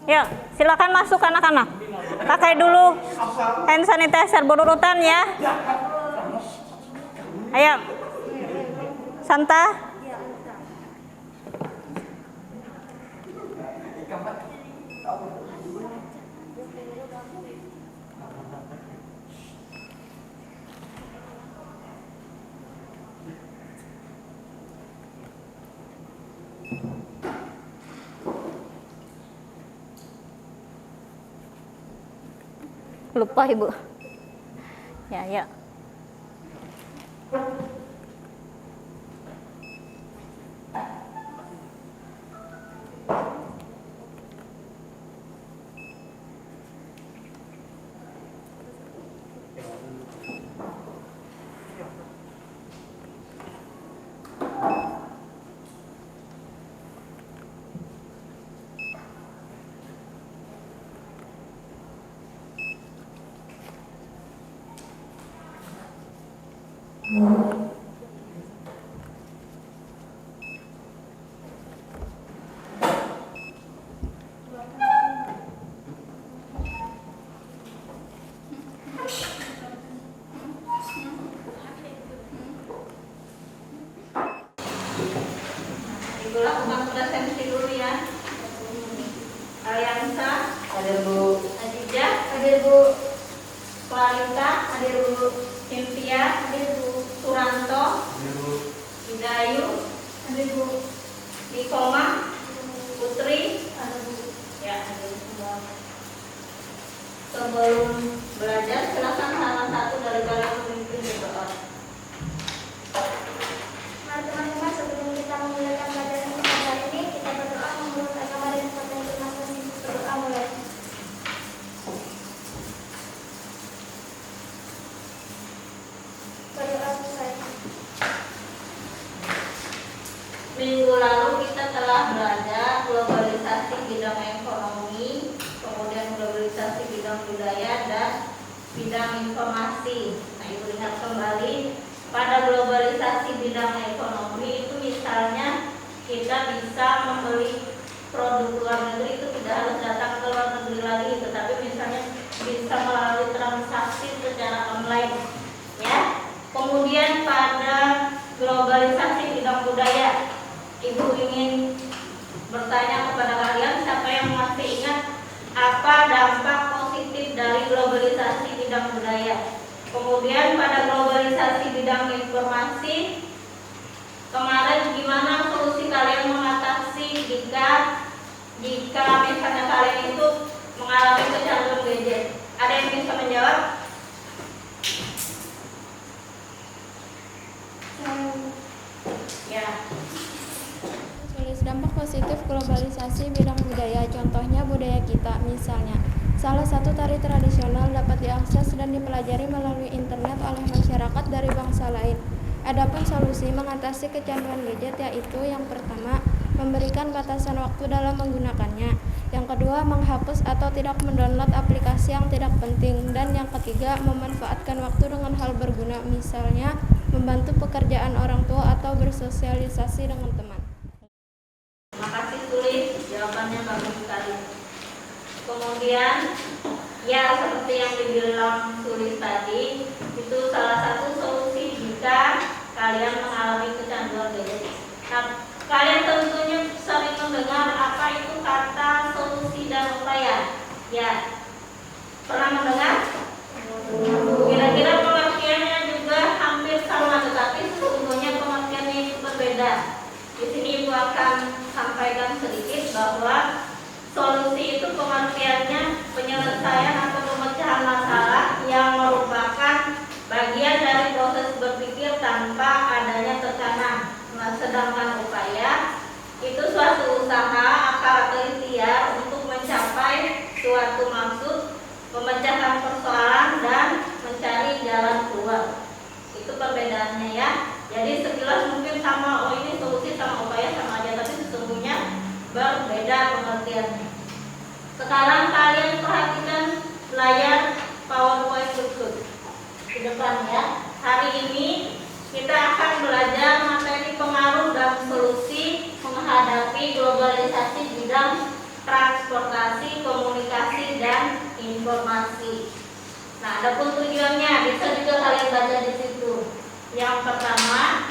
Ya, silakan masuk anak-anak. Pakai dulu hand sanitizer berurutan ya. Ayo. Santa. Lupa Ibu. Ya. Lakukan presensi dulu ya. Aliansa, hadir Bu. Adijah, Hadir Bu. Clarita, Hadir Bu. Cynthia, Hadir Bu. Suranto, Hadir Bu. Hidayu, Hadir Bu. Nikoma, Putri, Hadir Bu. ya hadir semua. Sebelum belajar, silakan salah satu dari kalian memimpin berdoa. Mari teman-teman, sebelum kita memulakan pelajaran kita hari ini, kita berdoa menurut agama dan kata yang masing-masing. Berdoa mulai. Berdoa selesai. Minggu lalu kita telah belajar globalisasi bidang ekonomi, kemudian globalisasi bidang budaya dan bidang informasi. Nah, Ibu lihat kembali pada globalisasi bidang ekonomi itu misalnya kita bisa membeli produk luar negeri itu tidak harus datang ke luar negeri lagi, tetapi misalnya bisa melalui transaksi secara online, ya. Kemudian pada globalisasi bidang budaya, Ibu ingin bertanya kepada kalian siapa yang masih ingat apa dampak positif dari globalisasi bidang budaya. Kemudian pada globalisasi bidang informasi, kemarin gimana solusi kalian mengatasi jika misalnya kalian itu mengalami kecanduan gadget? Ada yang bisa menjawab? Ya. Tulis dampak positif globalisasi bidang budaya, contohnya budaya kita. Misalnya, salah satu tari tradisional dapat diakses dan dipelajari melalui internet oleh masyarakat dari bangsa lain. Adapun solusi mengatasi kecanduan gadget yaitu yang pertama, memberikan batasan waktu dalam menggunakannya. Yang kedua, menghapus atau tidak mendownload aplikasi yang tidak penting. Dan yang ketiga, memanfaatkan waktu dengan hal berguna, misalnya membantu pekerjaan orang tua atau bersosialisasi dengan teman. Terima kasih, tulis jawabannya bagus sekali. Kemudian ya seperti yang dibilang tulis tadi, itu salah satu solusi jika kalian mengalami kecanduan gadget. Nah, kalian tentunya sering mendengar apa itu kata solusi dan upaya. Ya, pernah mendengar? Kira-kira pengertiannya juga hampir sama, tetapi sesungguhnya pengertiannya itu berbeda. Di sini Ibu akan sampaikan sedikit bahwa solusi itu pengertiannya penyelesaian atau pemecahan masalah yang merupakan bagian dari proses berpikir tanpa adanya tekanan. Nah, sedangkan upaya itu suatu usaha atau ikhtiar untuk mencapai suatu maksud, memecahkan persoalan dan mencari jalan keluar. Itu perbedaannya ya. Jadi sekilas mungkin sama, oh ini solusi sama upaya sama aja, tapi sesungguhnya berbeda pengertiannya. Sekarang kalian perhatikan layar PowerPoint berikut di depan ya. Hari ini kita akan belajar materi pengaruh dan solusi menghadapi globalisasi bidang transportasi Nah, adapun tujuannya bisa juga kalian baca di situ. Yang pertama,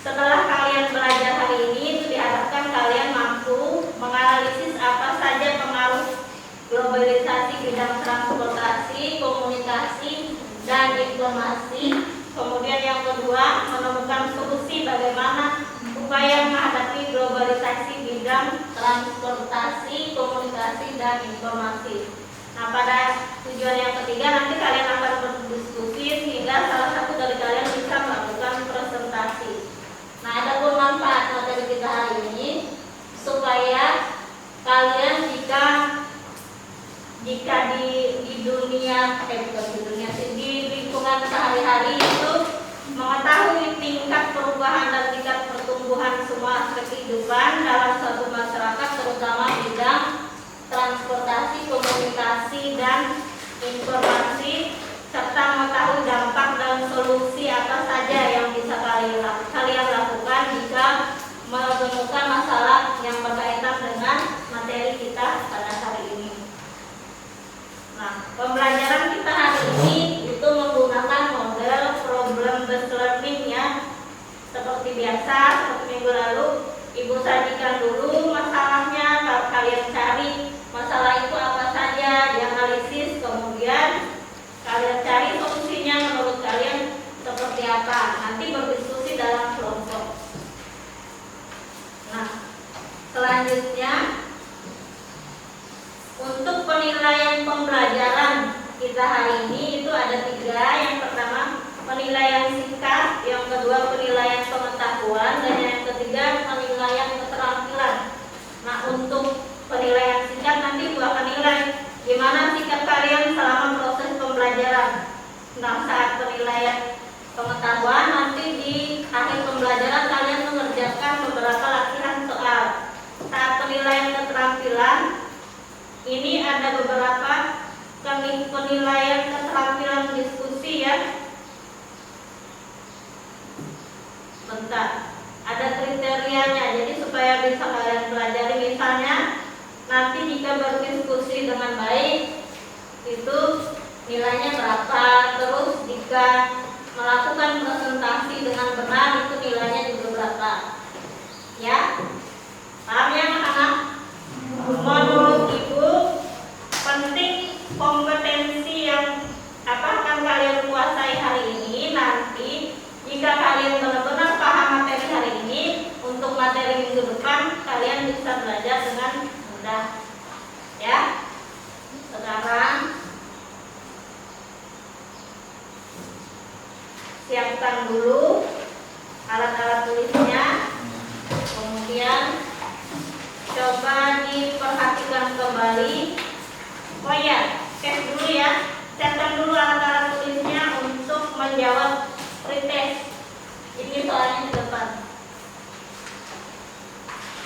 setelah kalian belajar hari ini itu diharapkan kalian mampu menganalisis apa saja pengaruh globalisasi bidang transportasi, komunikasi, dan informasi. Kemudian yang kedua, menemukan solusi bagaimana upaya menghadapi globalisasi bidang transportasi, komunikasi, dan informasi. Nah, pada tujuan yang ketiga nanti kalian akan berdiskusi sehingga salah satu dari kalian bisa melakukan presentasi. Nah, ada pun manfaat materi kita hari ini supaya kalian jika di dunia bukan di dunia sih, di lingkungan sehari-hari itu mengetahui tingkat perubahan dan tingkat pertumbuhan semua aspek kehidupan dalam suatu masyarakat, terutama bidang transportasi, komunikasi, dan informasi, serta mengetahui dampak dan solusi apa saja yang bisa kalian lakukan jika menemukan masalah yang berkaitan dengan materi kita pada hari ini. Nah, pembelajaran kita hari ini itu menggunakan model problem based learning ya. Seperti biasa, seperti minggu lalu, Ibu sajikan dulu masalahnya, kalian cari masalah itu apa saja, dianalisis, kemudian kalian cari solusinya menurut kalian seperti apa. Nanti berdiskusi dalam kelompok. Nah, selanjutnya untuk penilaian pembelajaran kita hari ini itu ada 3. Yang pertama penilaian singkat, yang kedua penilaian pengetahuan, dan yang ketiga penilaian keterampilan. Nah, untuk penilaian singkat nanti gua akan nilai gimana sikap kalian selama proses pembelajaran. Nah, saat penilaian pengetahuan nanti di akhir pembelajaran kalian mengerjakan beberapa latihan soal. Saat penilaian keterampilan ini ada beberapa penilaian keterampilan diskusi ya. Bentar, ada kriterianya, jadi supaya bisa kalian pelajari. Misalnya nanti jika berdiskusi dengan baik itu nilainya berapa, terus jika melakukan presentasi dengan benar itu nilainya juga berapa ya. Paham ya anak-anak? Menurut Ibu penting kompetensi yang akan kalian kuasai hari ini. Nanti jika kalian benar-benar paham materi hari ini, untuk materi minggu depan kalian bisa belajar dengan mudah ya. Sekarang siapkan dulu alat-alat tulisnya, kemudian coba diperhatikan kembali. Oh ya, cek dulu ya, siapkan dulu alat-alat tulisnya untuk menjawab pretest. Ini soalnya di depan.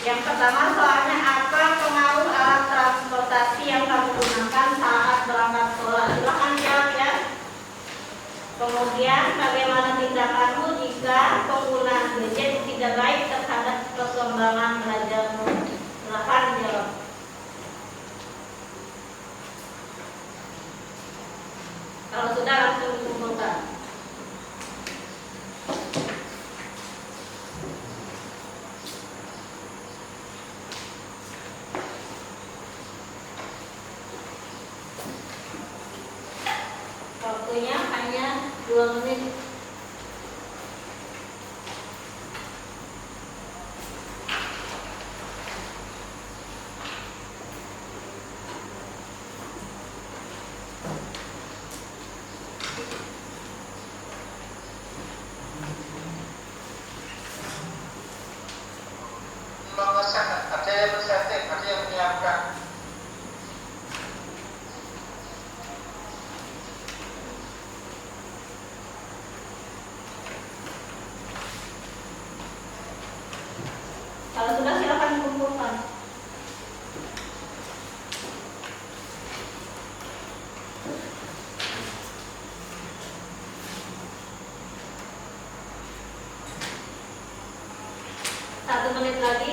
Yang pertama soalnya, apa pengaruh alat transportasi yang kamu gunakan saat berangkat sekolah? Silahkan jawab ya. Kemudian bagaimana tindakanmu jika penggunaan gadget tidak baik terhadap perkembangan belajarmu? Silahkan jawab. Kalau sudah langsung dikumpulkan. Waktunya hanya 2 menit. Ada yang men-setting, ada yang menyiapkan. Kalau sudah silakan kumpulkan. Satu menit lagi.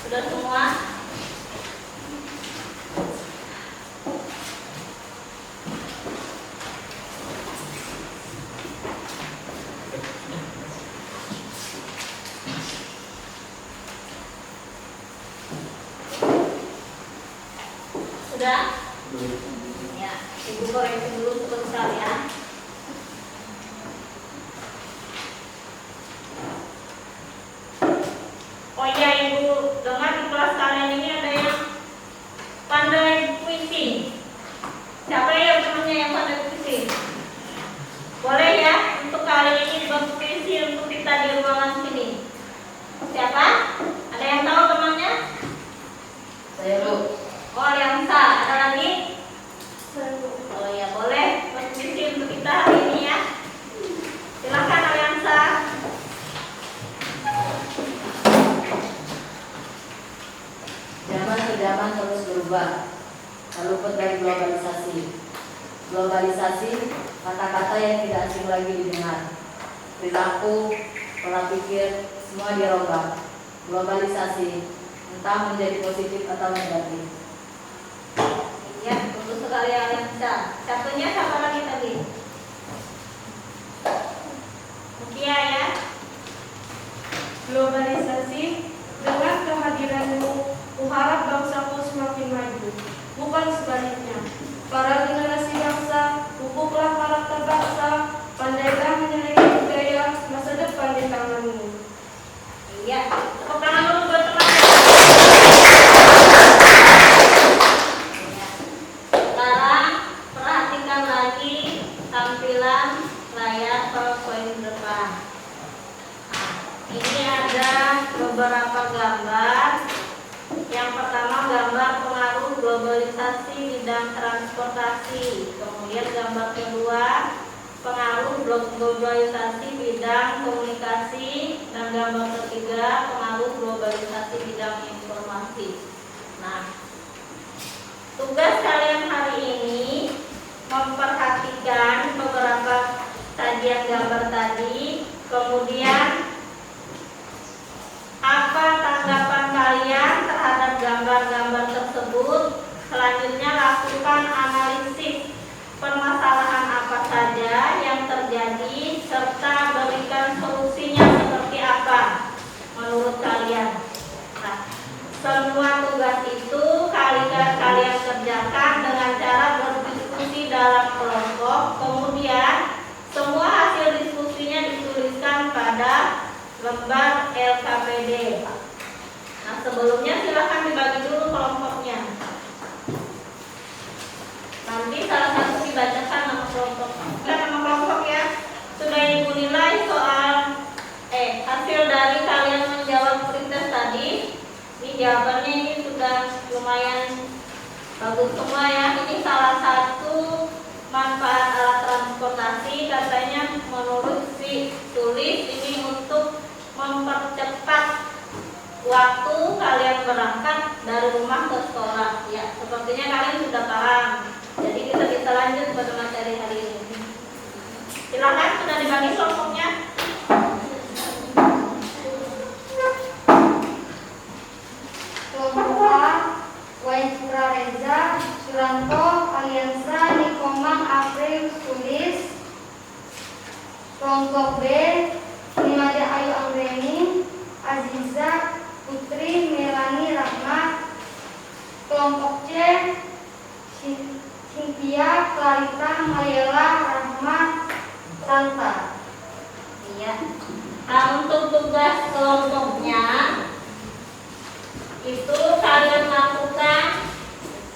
Sudah semua? Sudah? Ya, Ibu koreksi dulu sebentar ya. Oh iya Ibu, dengar di kelas kalian ini ada yang pandai puisi. Siapa ya temannya yang pandai puisi? Boleh ya untuk kali ini berpuisi untuk kita di ruangan sini. Siapa? Ada yang tahu temannya? Saya Bu. Oh Aliansa, ada lagi? Oh ya boleh berpuisi untuk kita hari ini ya. Silakan Aliansa. Zaman ke zaman terus berubah, terluput dari globalisasi. Globalisasi, kata-kata yang tidak asing lagi didengar. Perilaku, pola pikir, semua dirubah. Globalisasi, entah menjadi positif atau negatif. Ya, tentu sekali Aliansa. Satunya siapa lagi tadi? Mutia ya. Globalisasi, dengan kehadiranmu, kuharap bangsaku semakin maju, bukan sebaliknya. Para generasi bangsa, pupuklah karakter bangsa, pandailah menyelidiki budaya, masa depan di tanganmu. Iya, tepuk tangan dulu buat teman. Ya. Sekarang perhatikan lagi tampilan layar PowerPoint depan. Nah, ini ada beberapa gambar. Yang pertama gambar pengaruh globalisasi bidang transportasi. Kemudian gambar kedua pengaruh globalisasi bidang komunikasi, dan gambar ketiga pengaruh globalisasi bidang informasi. Nah, tugas kalian hari ini memperhatikan beberapa sajian gambar tadi, kemudian apa tanggapan kalian terhadap gambar-gambar tersebut. Selanjutnya lakukan analisis permasalahan apa saja yang terjadi serta berikan solusinya seperti apa menurut kalian. Nah, semua tugas itu kalian kerjakan dengan cara berdiskusi dalam kelompok. Kemudian semua hasil diskusinya dituliskan pada lembar LKPD. Nah, sebelumnya silakan dibagi dulu kelompoknya. Nanti salah satu dibacakan nama kelompok. Nama kelompok ya. Sudah Ibu nilai soal hasil dari kalian menjawab pretest tadi. Ini jawabannya ini sudah lumayan bagus semua ya. Ini salah satu manfaat alat transportasi, katanya menurut si tulis ini untuk mempercepat waktu kalian berangkat dari rumah ke sekolah. Ya, sepertinya kalian sudah paham. Jadi kita bisa lanjut pada materi hari ini. Silakan, sudah dibagi kelompoknya. Kelompok A, Wain Reza, Suranto, Aliansa, Nikomang, April, Tulis. Kelompok B, Nimada Ayu Anggreni, Aziza, Putri, Melani, Rahmat. Kelompok C, Cynthia, Clarita, Mayela, Rahmat, Santa. Iya. Nah, untuk tugas kelompoknya itu kalian lakukan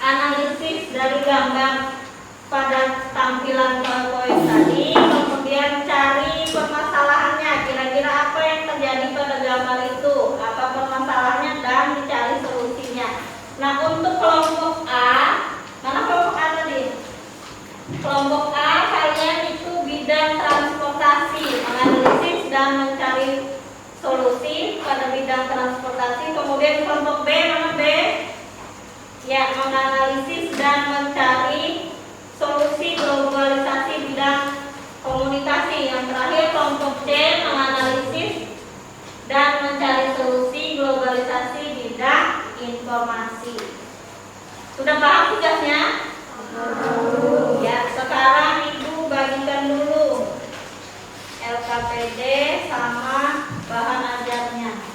analisis dari gambar pada tampilan PowerPoint tadi, kemudian cari permasalahannya, kira-kira apa yang terjadi pada gambar itu, apa permasalahannya, dan dicari solusinya. Nah, untuk kelompok A, mana kelompok A tadi? Kelompok A kalian itu bidang transportasi, menganalisis dan mencari solusi pada bidang transportasi. Kemudian kelompok B, mana B? Ya, menganalisis dan mencari solusi globalisasi bidang komunikasi. Yang terakhir kelompok C, menganalisis dan mencari solusi globalisasi bidang bidang informasi. Sudah paham tugasnya? Ya, sekarang Ibu bagikan dulu LKPD sama bahan ajarnya.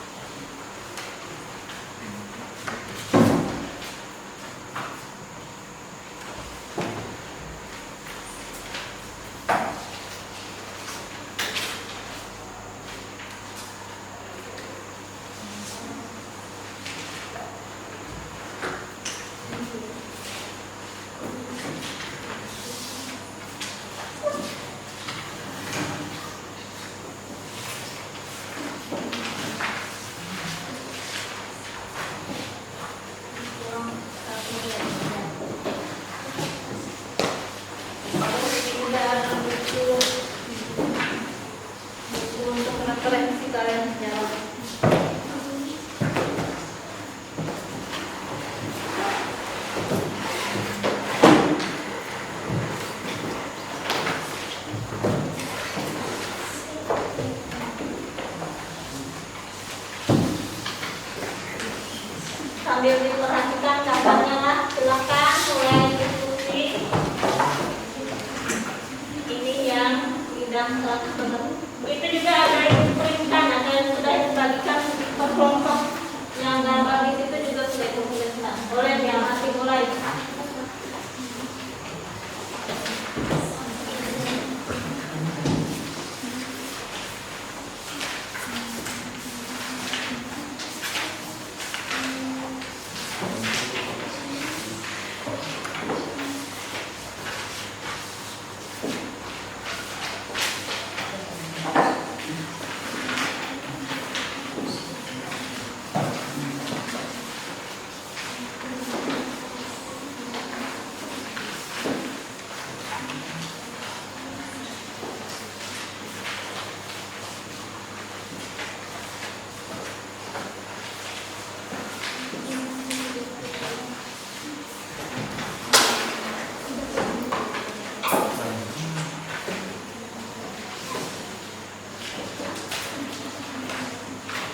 Untuk referensi kalian sejarah. Sambil diperhatikan gambarnya lah, silakan mulai diskusi. Ini yang bidang 100%. Itu juga ada yang diperintahkan, ada yang sudah dibagikan per kelompok. Yang gambar di situ juga sudah diperintahkan. Boleh diamati mulai.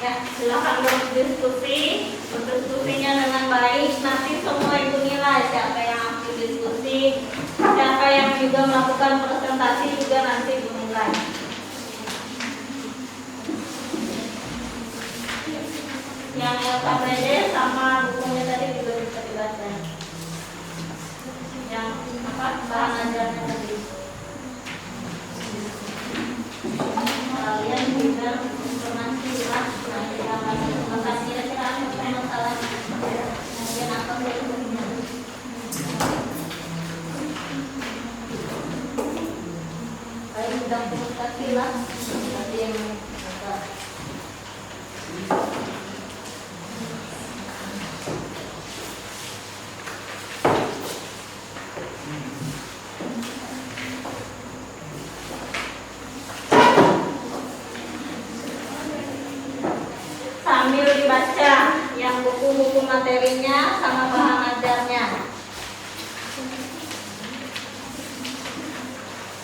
Ya, silakan berdiskusinya dengan baik. Nanti semua ibu nilai siapa yang aktif diskusi, siapa yang juga melakukan presentasi juga nanti ibu nilai. Yang LKPD sama bukunya tadi juga bisa dibaca. Yang bahan ajarnya tadi. Kalian juga informasi lah. Kira-kira apa masalah? Kemudian apa berikutnya? Baik, sudah komunikasi lah. Nanti yang sambil dibaca yang buku-buku materinya sama bahan ajarnya.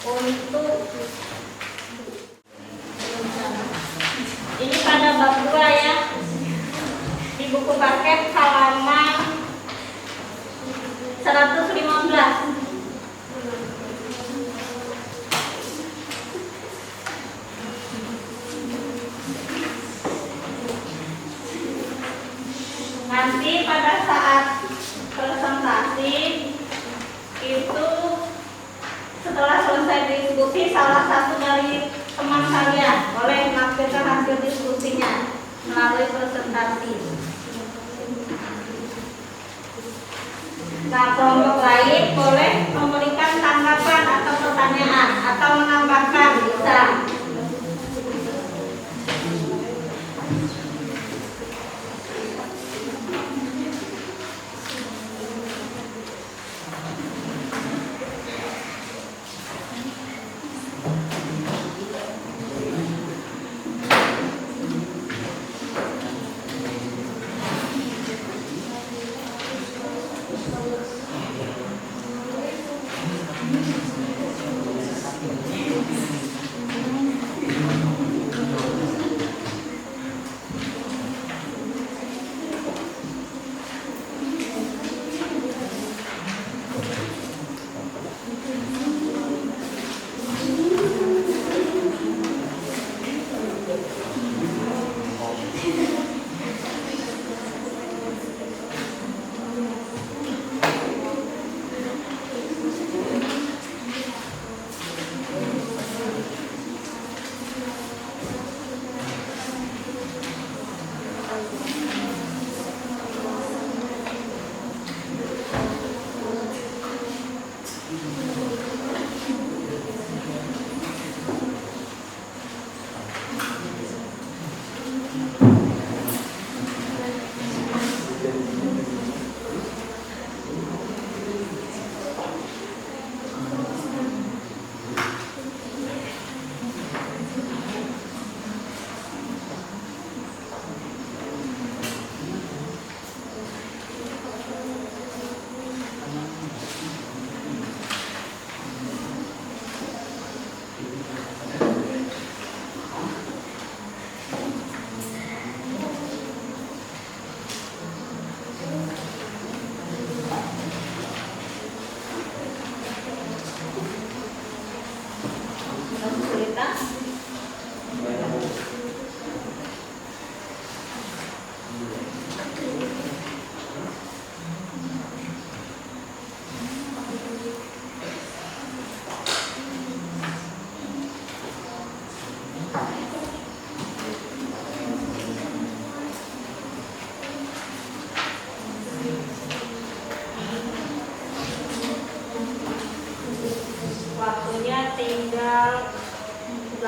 Untuk ini pada bab 2 ya, di buku paket halaman 115. Nanti pada saat presentasi itu setelah selesai diskusi, salah satu dari teman kalian boleh menampilkan hasil diskusinya melalui presentasi. Nah, kelompok lain boleh memberikan tanggapan atau pertanyaan atau menambahkan bisa.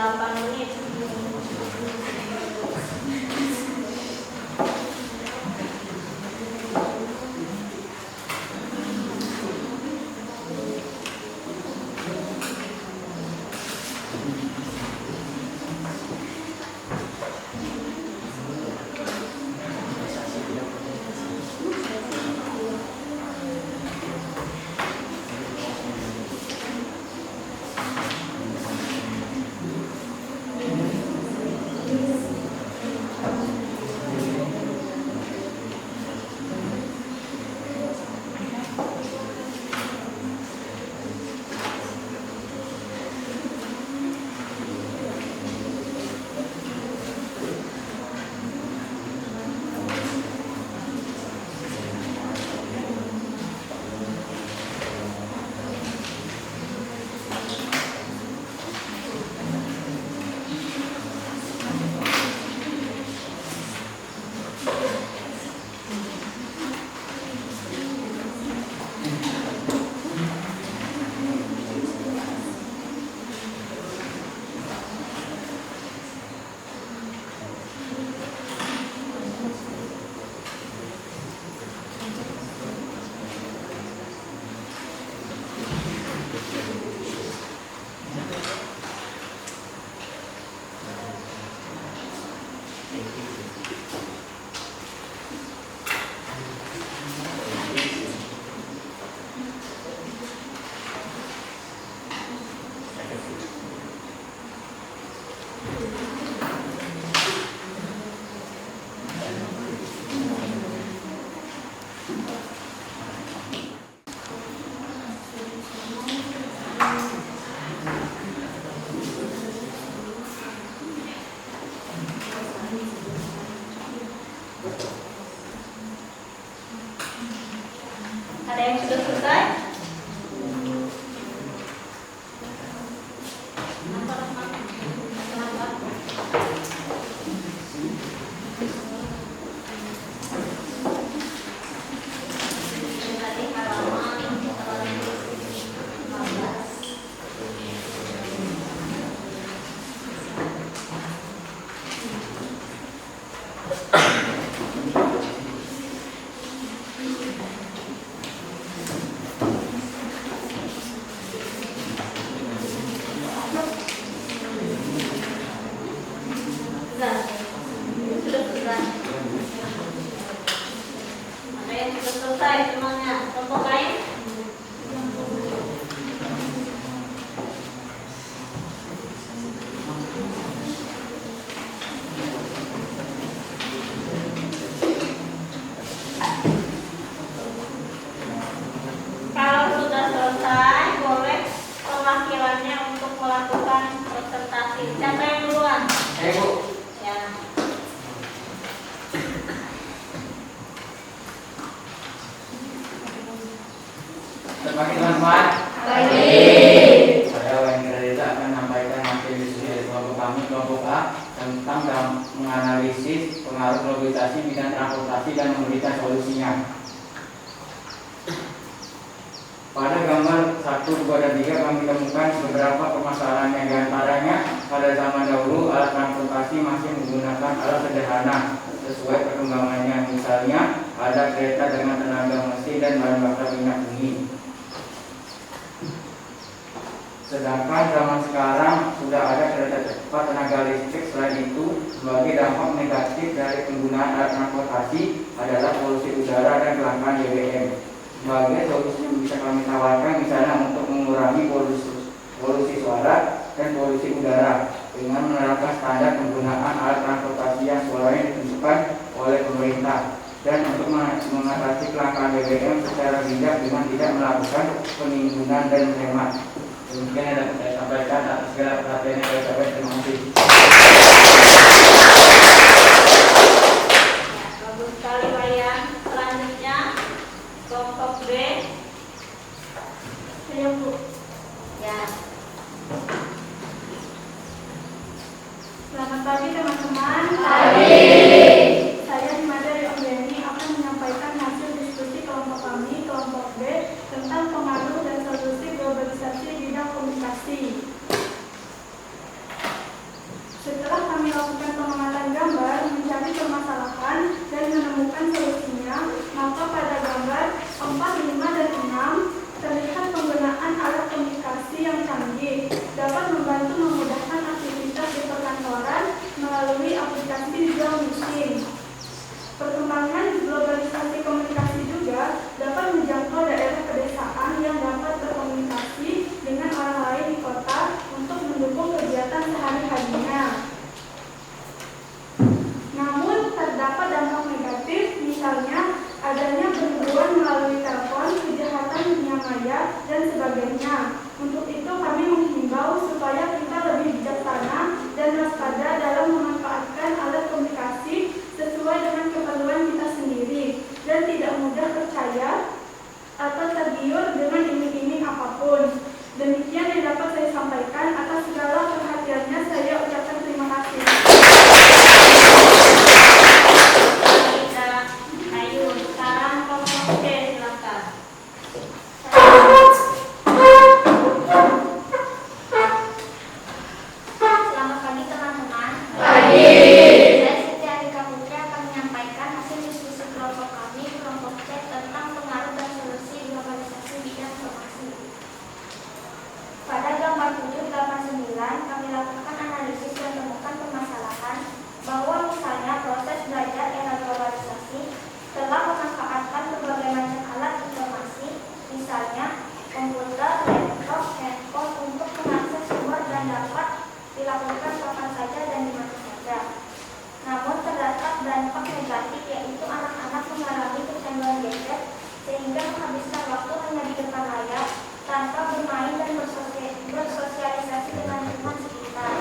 8 menit. Ada yang sudah selesai? Tadi halaman 15. Sudah selesai. Ada yang sudah selesai semuanya? Kelompok lain? Kalau sudah selesai, boleh perwakilannya untuk melakukan presentasi. Siapa yang duluan? Saya Bu. Ya. Selamat pagi teman-teman. Pagi. Saya Wayne Reza akan menyampaikan hasil diskusi dari kelompok kami, kelompok A, tentang dalam menganalisis pengaruh globalisasi bidang transportasi dan memberikan solusinya. Pada gambar 1, 2, dan 3 kami temukan beberapa permasalahan yang diantaranya pada zaman dahulu alat transportasi masih menggunakan alat sederhana sesuai perkembangannya. Misalnya ada kereta dengan tenaga mesin dan bahan bakar minyak bumi. Sedangkan zaman sekarang sudah ada kereta cepat tenaga listrik. Selain itu, sebagai dampak negatif dari penggunaan alat transportasi adalah polusi udara dan kelangkaan BBM. Sebagai solusi yang bisa kami tawarkan misalnya untuk mengurangi polusi suara dan polusi udara dengan menerapkan standar penggunaan alat transportasi yang suaranya ditentukan oleh pemerintah, dan untuk mengatasi kelangkaan BBM secara bijak dengan tidak melakukan penimbunan dan menghemat. Demikian yang dapat saya sampaikan. Atas segala perhatiannya saya ucapkan terima kasih. Bagus sekali Wayan. Selanjutnya kelompok B. Saya Bu. Ya. Selamat pagi teman-teman. Pagi. Saya Himada dari Om Denny akan menyampaikan hasil diskusi kelompok kami, kelompok B, tentang pengaruh dan solusi globalisasi bidang komunikasi. dan tidak mudah percaya atau tergiur dengan iming-iming apapun. Demikian yang dapat saya sampaikan. Atas segala perhatiannya saya ucapkan terima kasih. Ayo, sekarang kelompok C, silakan. Selamat pagi teman-teman. Pagi. Saya Siti Arika Putri akan menyampaikan hasil diskusi kelompok kami, kelompok C, tentang pengaruh dan solusi globalisasi bidang informasi. Pada gambar 789, kami lakukan analisis dan temukan permasalahan bahwa misalnya proses belajar era globalisasi telah memanfaatkan berbagai macam alat informasi, misalnya komputer, laptop, handphone untuk mengakses sumber dan dapat dilakukan kapan saja dan di mana saja. Namun terdapat dampak negatif, yaitu anak-anak mengalami kecanduan gadget sehingga menghabiskan waktu hanya di depan layar tanpa bermain dan bersosialisasi dengan lingkungan sekitar.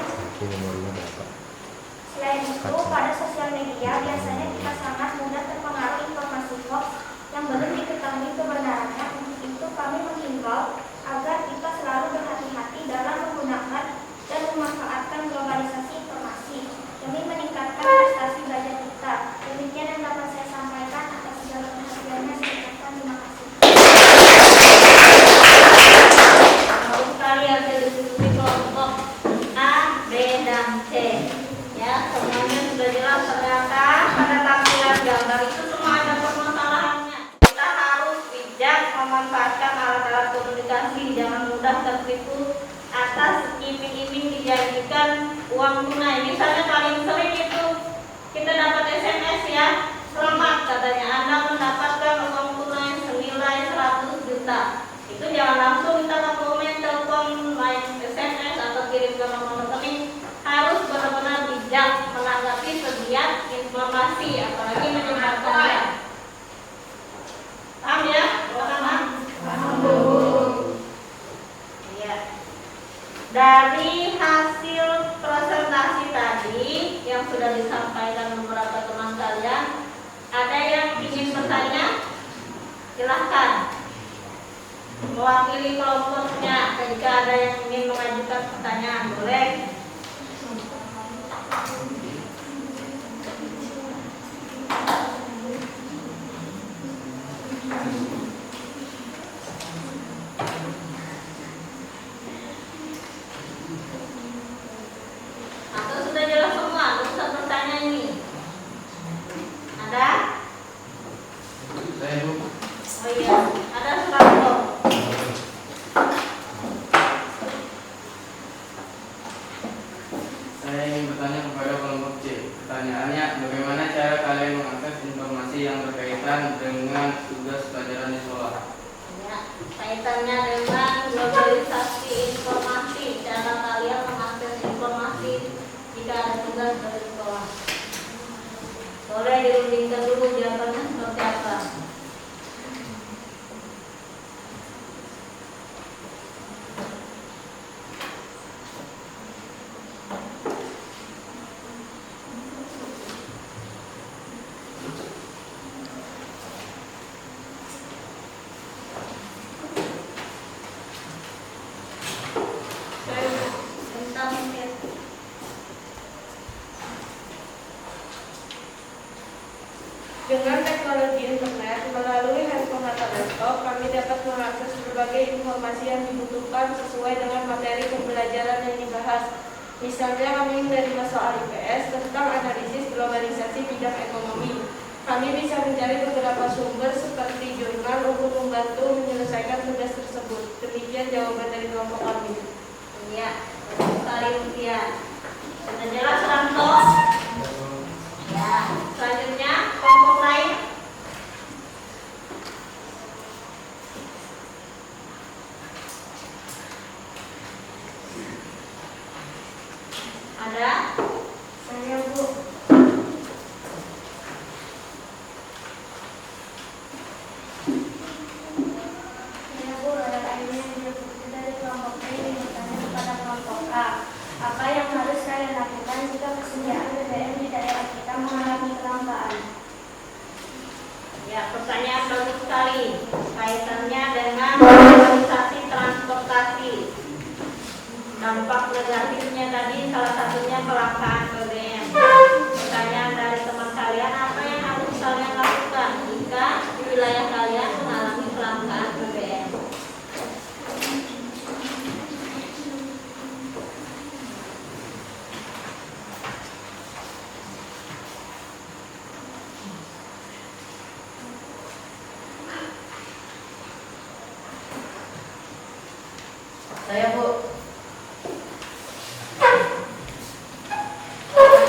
Selain itu, pada sosial media biasanya kita sangat mudah terpengaruh informasi hoax yang belum diketahui kebenarannya. Untuk itu kami menghimbau agar kita selalu berhati-hati dalam menggunakan dan memanfaatkan globalisasi informasi demi meningkatkan prestasi belajar kita. Demikian yang dapat saya sampaikan. Atas segala perhatiannya saya ucapkan terima kasih. Baru sekali hasil diskusi kelompok A, B, dan C. Ya, semuanya sudah jelas. Ternyata pada tampilan gambar itu semua ada permasalahannya. Kita harus bijak memanfaatkan alat-alat komunikasi, jangan mudah tertipu atas iming-iming dijanjikan uang tunai. Misalnya paling sering itu kita dapat SMS ya, selamat katanya Anda mendapatkan uang tunai senilai 100 juta. Itu jangan langsung kita ke komen, telepon, main SMS atau kirim ke nomor rekening. Harus benar-benar bijak menanggapi setiap informasi, apalagi menyebarkannya. Paham ya? Paham? Iya. Dari hasil presentasi tadi yang sudah disampaikan beberapa teman kalian, ada yang ingin bertanya? Silahkan. Mewakili kelompoknya, jika ada yang ingin mengajukan pertanyaan, boleh. Atau sudah jelas semua, nggak usah bertanya ini. Ada? Saya Bu. Oh iya, ada Suranto. Saya ingin bertanya kepada kelompok C. Pertanyaannya, bagaimana cara kalian mengakses informasi yang berkaitan dengan tugas pelajaran di sekolah? Ya, kaitannya dengan globalisasi informasi, cara kalian mengakses informasi jika ada tugas dari sekolah. Boleh dirundingkan dulu jawabannya seperti apa? Minta mungkin. Dengan teknologi internet melalui handphone atau laptop, kami dapat mengakses berbagai informasi yang dibutuhkan sesuai dengan materi pembelajaran yang dibahas. Misalnya kami menerima soal IPS tentang analisis globalisasi bidang ekonomi. Kami bisa mencari beberapa sumber seperti jurnal untuk membantu menyelesaikan tugas tersebut. Demikian jawaban dari kelompok kami. Iya, sekali ujian. Sudah jelas Ranto? Ya, selanjutnya kelompok lain. Ada? Saya Bu. Saya Bu, ada lainnya dari kelompok B yang bertanya kepada kelompok A. Apa yang harus kalian lakukan jika persediaan BBM di daerah kita mengalami kelangkaan? Ya, pertanyaan bagus sekali. Kaitannya dengan organisasi transportasi. Dampak negatifnya tadi salah satunya kelangkaan BBM. Pertanyaan dari teman kalian, apa yang harus kalian lakukan jika di wilayah kalian mengalami kelangkaan BBM? Saya Bu.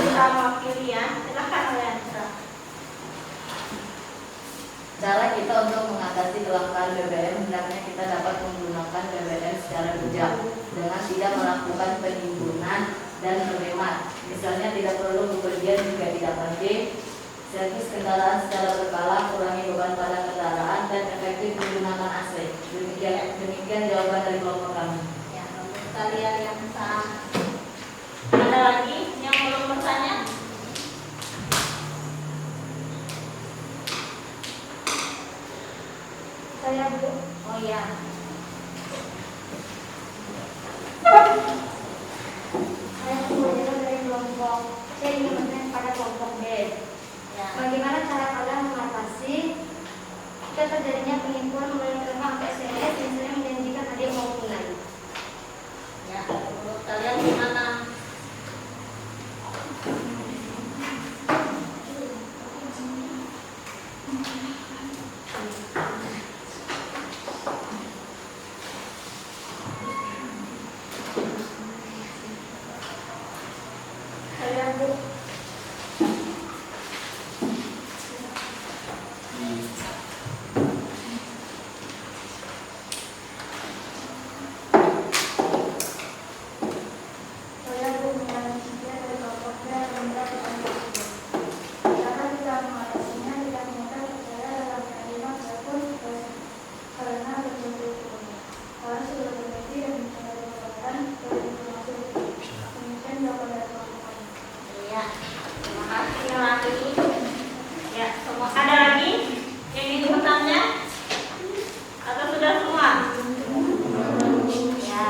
Kita mewakili ya, silakan kalian. Cara kita untuk mengatasi kelangkaan BBM hendaknya kita dapat menggunakan BBM secara bijak dengan tidak melakukan penimbunan dan menghemat. Misalnya tidak perlu bepergian jika tidak pergi, servis kendaraan secara berkala, kurangi beban pada kendaraan, dan efektif menggunakan AC. Demikian jawaban dari kelompok kami. Ya, bagus kalian yang sah. Ada lagi yang belum bertanya? Saya Bu. Oh iya. Saya kemudian dari kelompok C ingin bertanya pada kelompok B. Ya. Bagaimana cara kalian mengatasi jika terjadinya penipuan melalui telepon atau SMS yang sering menjanjikan hadiah maupun tunai? Ya, menurut kalian gimana? Saya Bu. Saya Bu menganalisis dari kelompok B yang rendah pertanyaan tersebut. Cara kita mengatasinya tidak mudah percaya dalam kalimat maupun karena berbentuk umum. Harus sudah berhenti dan mencari kesempatan dari informasi itu. Demikian jawaban dari kelompok kami. Iya. Terima kasih lagi. Ya, semua ada lagi yang ingin bertanya? Atau sudah semua? Ya.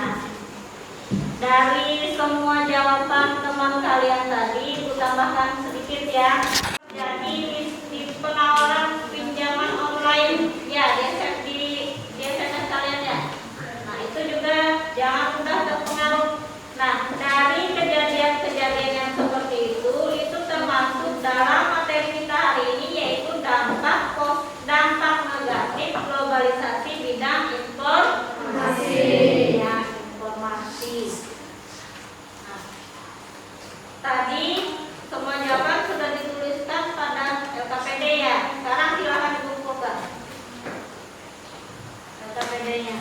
Dari semua jawaban teman kalian tadi, aku tambahkan sedikit ya. Jadi di penawaran pinjaman online, ya di SMS kalian ya. Nah itu juga jangan mudah terpengaruh. Nah dari kejadian-kejadian yang seperti itu termasuk dalam materi kita hari ini, yaitu dampak negatif globalisasi bidang informasi. Ya, informasi. Nah, tadi semua jawaban sudah dituliskan pada LKPD ya. Sekarang silakan dikumpulkan LKPD-nya.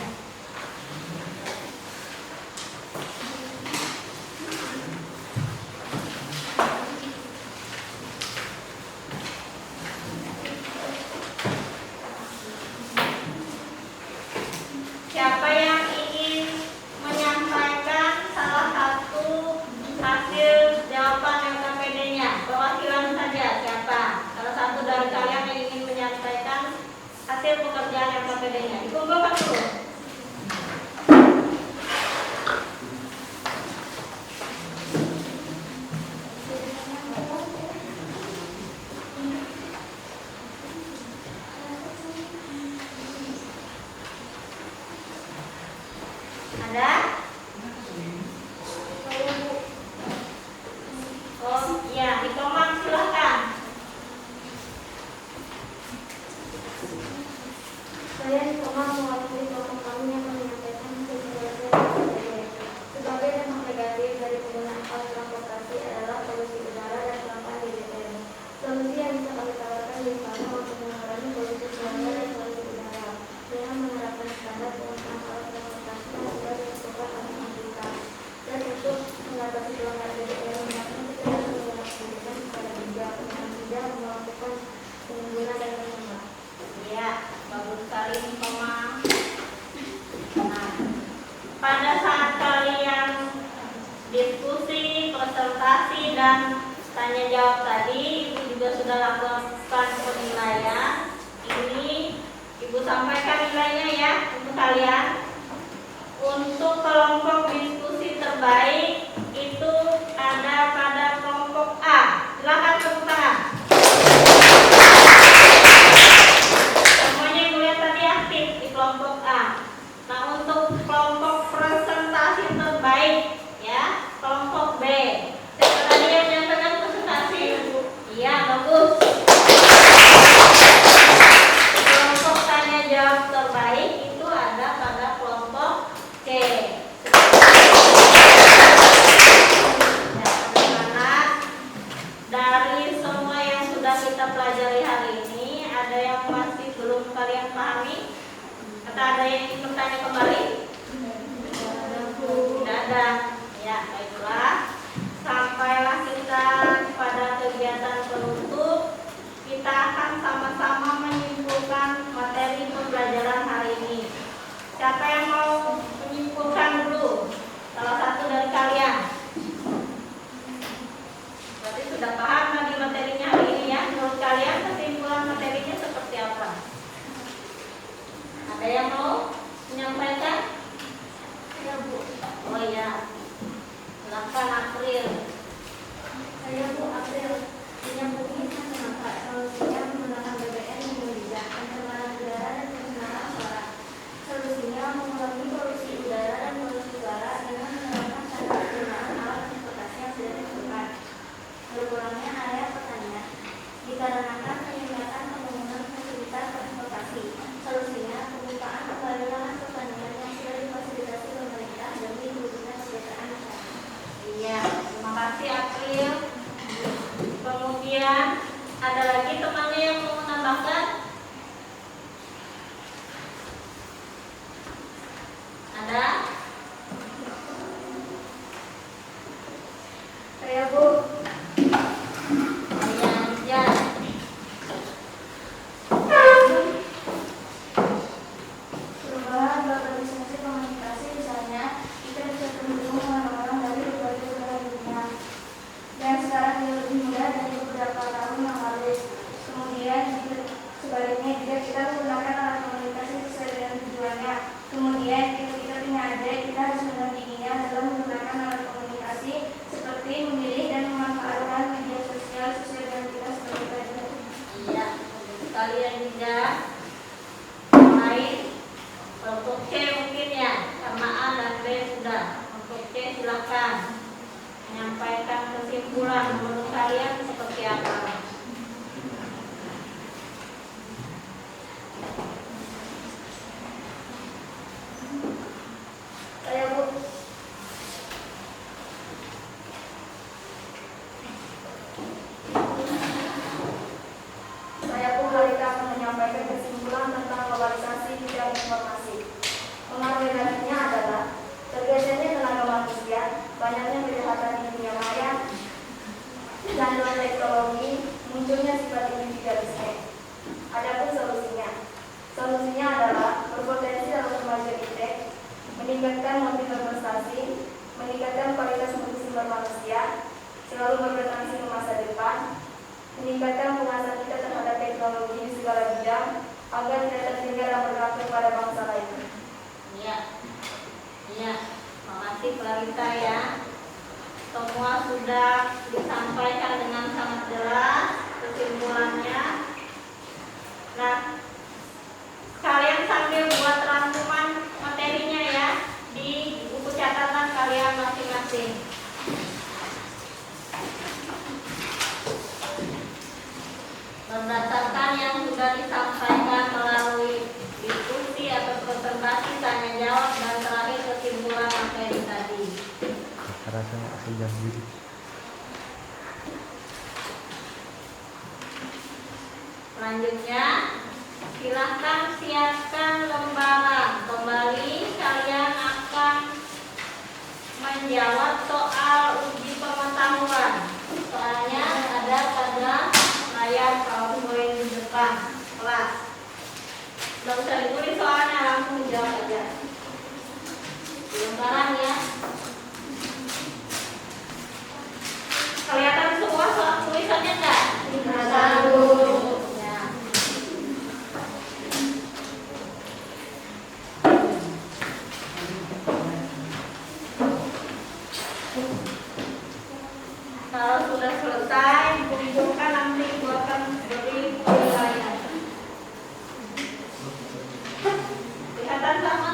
Siapa yang ingin menyampaikan salah satu hasil jawaban LKPD-nya? Perwakilan saja siapa? Salah satu dari kalian yang ingin menyampaikan hasil pekerjaan LKPD-nya. Dikumpulkan dulu. Ada? Oh iya, di Komang silahkan. Saya dikomang mewakili kelompok kami yang menyampaikan hasil sebagai dampak negatif dari penggunaan alat transportasi adalah polusi udara dan kelangkaan BBM. Solusi yang bisa kami tawarkan misalnya untuk mengurangi polusi suara dan polusi udara dengan menerapkan standar penggunaan alat transportasi yang sudah ditentukan oleh pemerintah. Dan untuk mengatasi kelangkaan BBM, hendaknya kita harus menggunakan BBM secara bijak dengan tidak melakukan penimbunan dan menghemat. Iya, bagus sekali nih Komang. Nah, pada saat kalian diskusi, presentasi, dan tanya jawab tadi, Ibu juga sudah lakukan penilaian. kalian pahami? Atau ada yang ingin bertanya kembali? Tidak ada. Ya, baiklah. Sampailah kita pada kegiatan penutup. Kita akan sama-sama menyimpulkan materi pembelajaran hari ini. Siapa yang mau menyimpulkan dulu? Salah satu dari kalian. Berarti sudah paham lagi materinya hari ini ya. Menurut kalian kesimpulan materinya seperti apa? Ada yang mau menyampaikan? Ya Bu. Oh iya. Silakan April. Saya Bu April. Menyambungin kenapa solusinya menggunakan BBM yang bijak, pencemaran udara dan pencemaran suara. Solusinya mengurangi polusi udara dan polusi suara dengan menerapkan cara penggunaan alat transportasi yang sudah ditentukan. Berkurangnya area pertanian dikarenakan peningkatan pembangunan fasilitas transportasi. Solusinya pembukaan kembali lahan pertanian yang sudah difasilitasi pemerintah demi mewujudkan kesejahteraan masyarakat. Iya, terima kasih April. Kemudian ada lagi temannya yang mau menambahkan? Ada? Saya Bu. Ya. Perubahan globalisasi komunikasi misalnya kita bisa terhubung dengan orang dari berbagai belahan dunia dan sekarang jauh lebih mudah dari beberapa tahun yang lalu. Kemudian sebaliknya jika kita menggunakan alat komunikasi sesuai dengan tujuannya, kemudian jika kita punya adik, kita harus mendampinginya dalam menggunakan alat komunikasi seperti memilih dan memanfaatkan media sosial sesuai dengan kita sebagai pelajar. Iya, kalian juga lain. Untuk C mungkin ya, sama A dan B sudah. Untuk C silakan menyampaikan kesimpulan menurut kalian seperti apa? Saya Bu. Saya Bu Halika akan menyampaikan kesimpulan tentang globalisasi bidang informasi. Pengaruh negatifnya adalah tergesernya tenaga manusia, banyaknya kejahatan di dunia maya, canduan teknologi, munculnya sifat individualisme. Adapun solusinya adalah berpotensi dalam kemajuan iptek, meningkatkan motif berprestasi, meningkatkan kualitas mutu sumber manusia, selalu berpotensi ke masa depan, meningkatkan pengasahan kita terhadap teknologi di segala bidang agar tidak tertinggal dan berdampak pada bangsa lain. Iya, iya. Makasih Clarita ya. Semua sudah disampaikan dengan sangat jelas kesimpulannya. Nah, kalian sambil buat rangkuman materinya ya di buku catatan kalian masing-masing. Berdasarkan yang sudah disampaikan melalui diskusi atau presentasi tanya jawab dan terakhir kesimpulan materi tadi. Rasanya sudah gitu. Selanjutnya silahkan siapkan lembaran. Kembali kalian akan menjawab soal uji pengetahuan. Soalnya ada pada layar PowerPoint di depan kelas. Tidak usah ditulis soalnya, langsung jawab aja. Lembaran ya. Kelihatan semua soal tulisannya enggak? Kelihatan. Ya. Kalau sudah selesai, kumpulkan nanti buatkan beri penilaian. Kelihatan sama?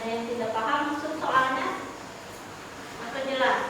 yang tidak paham maksud soalnya? Atau jelas?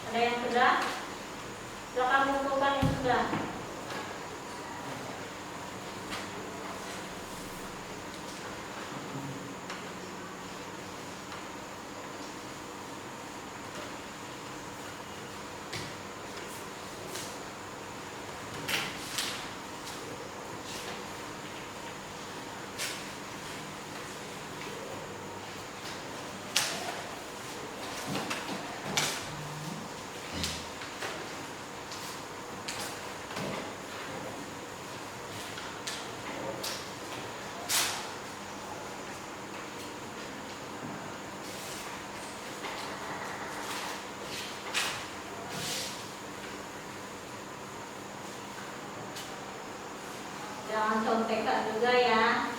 Ada yang sudah? Silakan kumpulkan yang sudah. Jangan contekan juga ya.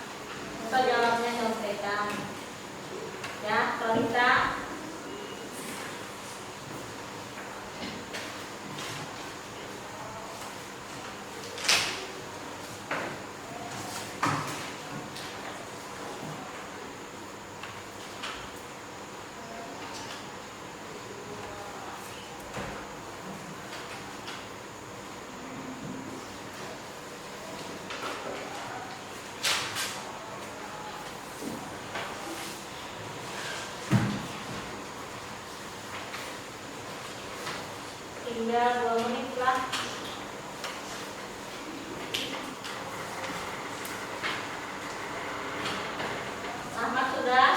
Coba jawabnya contekan. Ya, Clarissa. Tinggal 2 menit lah. Ahmad sudah?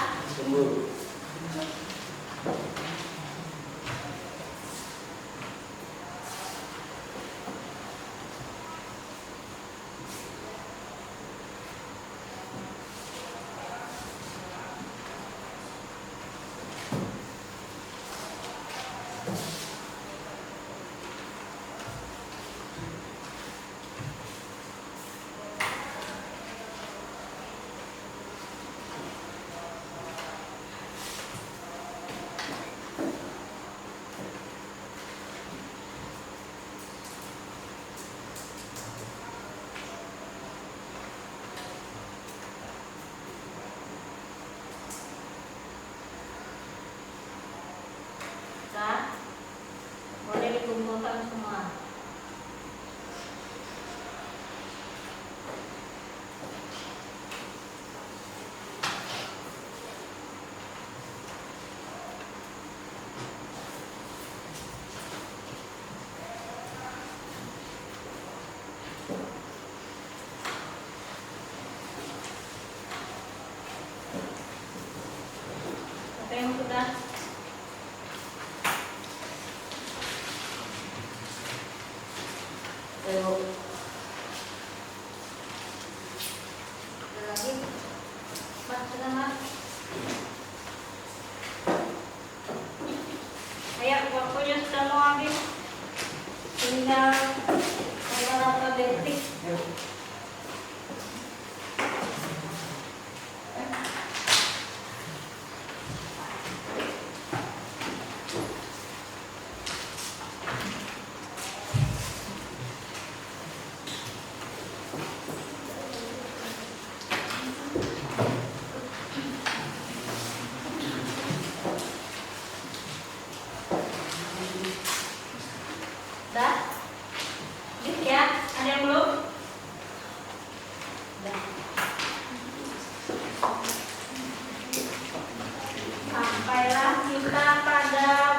Nah, boleh dikumpulkan semua. Apa yang sudah? Ada lagi? Mas, sudah Mas? Ayo, waktunya sudah mau habis. Tinggal beberapa detik. Dah? Gitu ya? Ada yang belum? Dah. Sampailah kita pada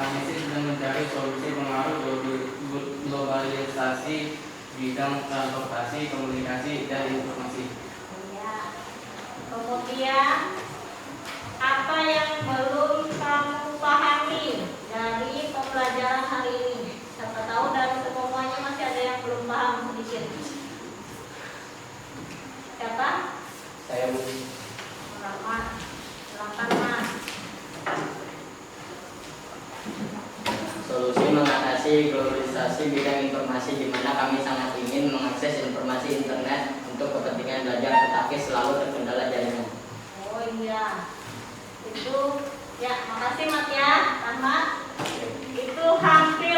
menganalisis dan mencari solusi pengaruh globalisasi bidang transportasi, komunikasi, dan informasi. Ya. Kemudian apa yang belum kamu pahami dari pembelajaran hari ini? Siapa tahu dari semuanya masih ada yang belum paham sedikit. Siapa? Saya Bu. Rahmat. Silakan Mas. Solusi mengatasi globalisasi bidang informasi di mana kami sangat ingin mengakses informasi internet untuk kepentingan belajar tetapi selalu terkendala jaringan. Oh iya. Itu ya, makasih Mat ya, Rahmat. Itu hampir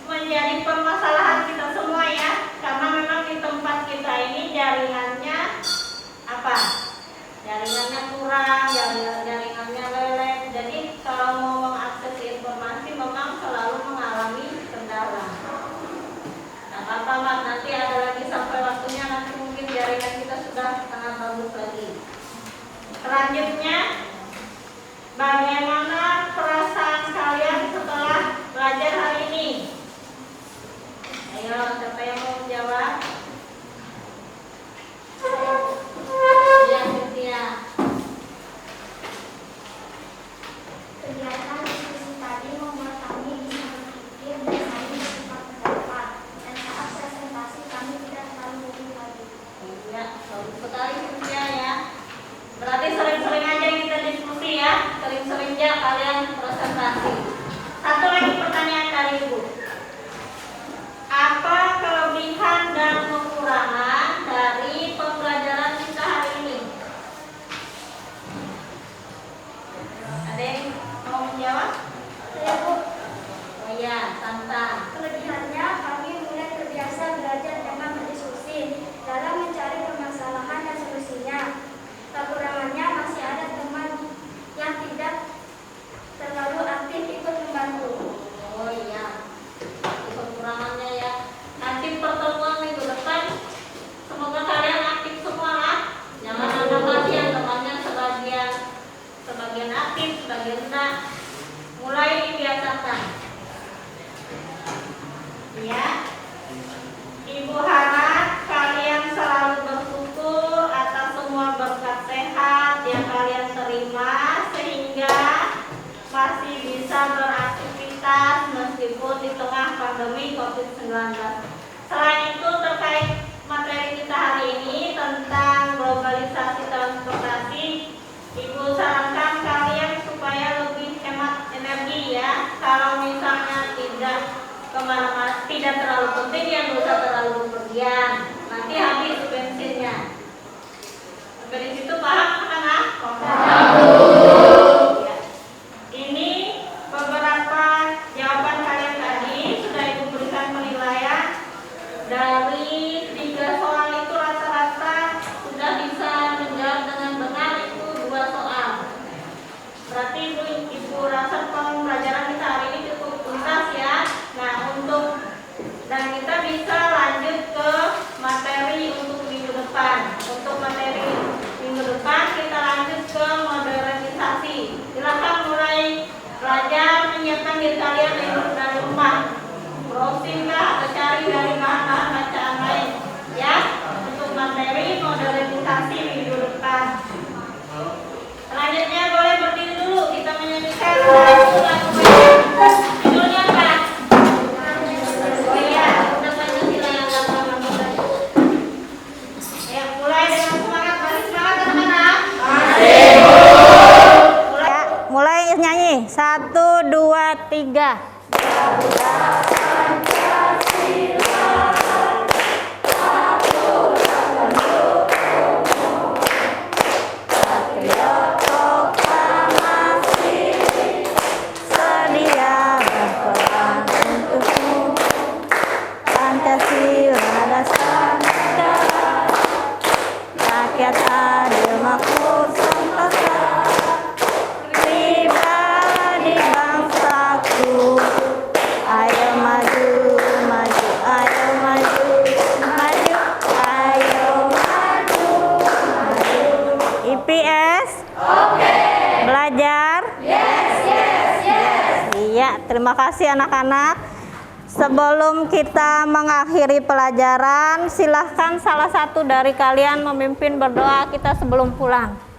menjadi permasalahan kita semua ya, karena memang di tempat kita ini jaringannya apa? Jaringannya kurang, jaringannya leleh. Jadi kalau mau mengakses informasi memang selalu mengalami kendala. Nah, apa Mat, nanti ada lagi sampai waktunya nanti mungkin jaringan kita sudah sangat bagus lagi. Selanjutnya, bagaimana perasaan kalian setelah belajar hari ini? Ayo, siapa yang mau menjawab? Ya, Cynthia. Kegiatan diskusi tadi membuat kami bisa berpikir dan saling bertukar pendapat. Dan saat presentasi kami tidak terlalu gugup lagi. Ya, bagus sekali Cynthia ya. Berarti sering-sering aja kita diskusi ya, sering-sering aja kalian presentasi. Satu lagi pertanyaan dari Ibu. Apa kelebihan dan kekurangan dari pembelajaran kita hari ini? Ada yang mau menjawab? Saya Bu, Oh iya, Tantang. kelebihannya kami mulai terbiasa belajar dengan berdiskusi dalam mencari permasalahan dan solusinya. Kekurangannya masih ada teman yang tidak terlalu aktif ikut membantu. Oh iya, itu kekurangannya ya. Nanti pertemuan minggu depan semoga kalian aktif semua lah. Jangan ada lagi yang temannya sebagian aktif, sebagian enggak. Mulai dibiasakan. Ya. Ibu harap kalian selalu bersyukur atas semua berkat sehat yang kalian terima sehingga masih bisa beraktivitas meskipun di tengah pandemi COVID-19. Selain itu, terkait materi kita hari ini tentang globalisasi transportasi, Ibu sarankan kalian supaya lebih hemat energi ya. Kalau misalnya tidak kemana-mana, tidak terlalu penting ya, nggak usah terlalu bepergian, nanti habis bensinnya. Sampai di situ paham anak-anak? Ya. Ini beberapa jawaban kalian tadi sudah Ibu berikan penilaian. Dari 3 soal itu rata-rata sudah bisa menjawab dengan benar itu 2 soal. Berarti Ibu rasa pembelajaran kita hari ini cukup tuntas ya. Nah, dan kita bisa lanjut ke materi untuk minggu depan. Untuk materi minggu depan kita lanjut ke modernisasi. Silakan mulai belajar menyiapkan diri kalian dari rumah. Browsing atau cari dari bahan-bahan bacaan lain ya untuk materi modernisasi minggu depan. Selanjutnya boleh berdiri dulu, kita menyanyikan lagu judulnya apa? Oh iya, udah Pancasila yang lama tadi. Ya, mulai dengan semangat, masih semangat anak-anak? Mulai nyanyi. 1, 2, 3. Rakyat adil makmur sempurna, pribadi bangsaku. Ayo maju, maju, ayo maju, maju, ayo maju, maju. IPS? Oke. Belajar? Yes, yes, yes. Iya. Terima kasih anak-anak. Sebelum kita mengakhiri pelajaran, silahkan salah satu dari kalian memimpin berdoa kita sebelum pulang.